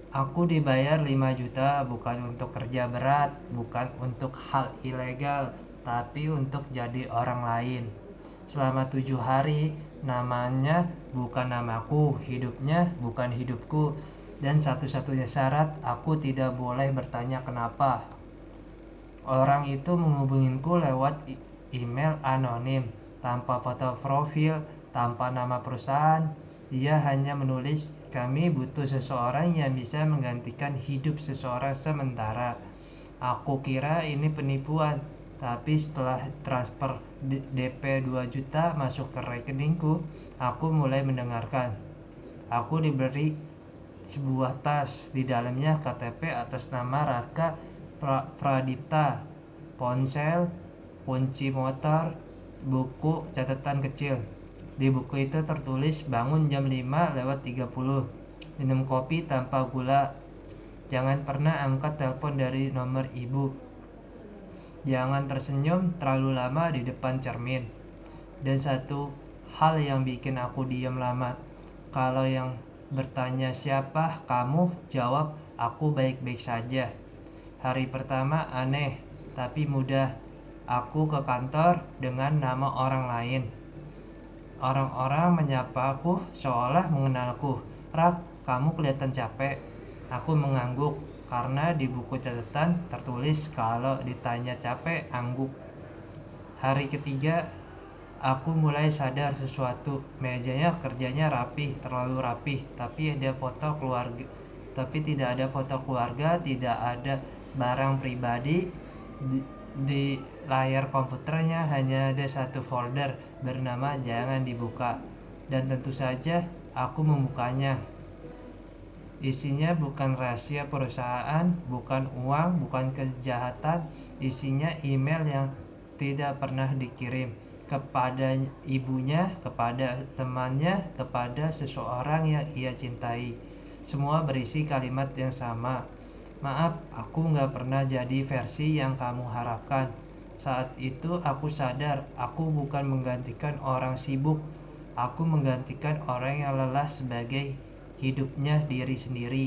Aku dibayar 5 juta bukan untuk kerja berat, bukan untuk hal ilegal, tapi untuk jadi orang lain. Selama 7 hari, namanya bukan namaku, hidupnya bukan hidupku, dan satu-satunya syarat aku tidak boleh bertanya kenapa. Orang itu menghubunginku lewat email anonim, tanpa foto profil, tanpa nama perusahaan. Dia hanya menulis, kami butuh seseorang yang bisa menggantikan hidup seseorang sementara. Aku kira ini penipuan, tapi setelah transfer DP 2 juta masuk ke rekeningku, aku mulai mendengarkan. Aku diberi sebuah tas, di dalamnya KTP atas nama Raka Pradipta, ponsel, kunci motor, buku catatan kecil. Di buku itu tertulis bangun jam 5:30, minum kopi tanpa gula, jangan pernah angkat telepon dari nomor ibu, jangan tersenyum terlalu lama di depan cermin. Dan satu hal yang bikin aku diam lama, kalau yang bertanya siapa kamu, jawab aku baik-baik saja. Hari pertama aneh, tapi mudah. Aku ke kantor dengan nama orang lain. Orang-orang menyapa aku seolah mengenalku. Rak, kamu kelihatan capek. Aku mengangguk, karena di buku catatan tertulis kalau ditanya capek, angguk. Hari ketiga, aku mulai sadar sesuatu. Mejanya kerjanya rapih, terlalu rapih, tapi ada foto keluarga. Tapi tidak ada foto keluarga, tidak ada barang pribadi. Di layar komputernya hanya ada satu folder bernama jangan dibuka. Dan tentu saja aku membukanya. Isinya bukan rahasia perusahaan, bukan uang, bukan kejahatan. Isinya email yang tidak pernah dikirim kepada ibunya, kepada temannya, kepada seseorang yang ia cintai. Semua berisi kalimat yang sama. Maaf, aku gak pernah jadi versi yang kamu harapkan. Saat itu aku sadar, aku bukan menggantikan orang sibuk. Aku menggantikan orang yang lelah sebagai hidupnya diri sendiri.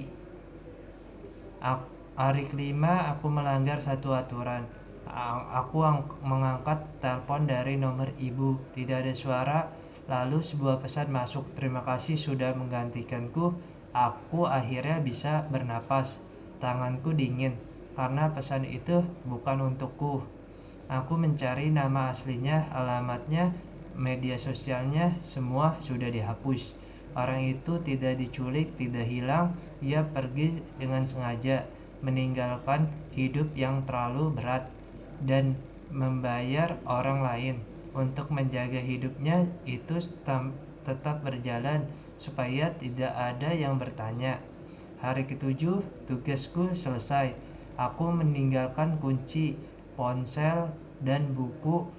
Hari kelima aku melanggar satu aturan. Aku mengangkat telepon dari nomor ibu. Tidak ada suara. Lalu sebuah pesan masuk, terima kasih sudah menggantikanku. Aku akhirnya bisa bernapas. Tanganku dingin, karena pesan itu bukan untukku. Aku mencari nama aslinya, alamatnya, media sosialnya, semua sudah dihapus. Orang itu tidak diculik, tidak hilang. Ia pergi dengan sengaja, meninggalkan hidup yang terlalu berat, dan membayar orang lain untuk menjaga hidupnya itu tetap berjalan, supaya tidak ada yang bertanya. Hari ketujuh, tugasku selesai. Aku meninggalkan kunci, ponsel, dan buku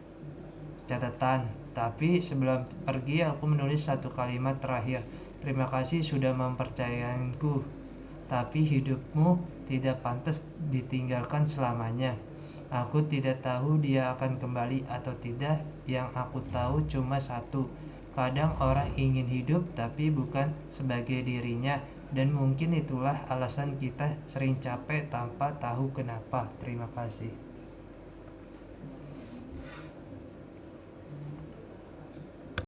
catatan. Tapi sebelum pergi aku menulis satu kalimat terakhir. Terima kasih sudah mempercayakanku. Tapi hidupmu tidak pantas ditinggalkan selamanya. Aku tidak tahu dia akan kembali atau tidak. Yang aku tahu cuma satu. Kadang orang ingin hidup tapi bukan sebagai dirinya. Dan mungkin itulah alasan kita sering capek tanpa tahu kenapa. Terima kasih.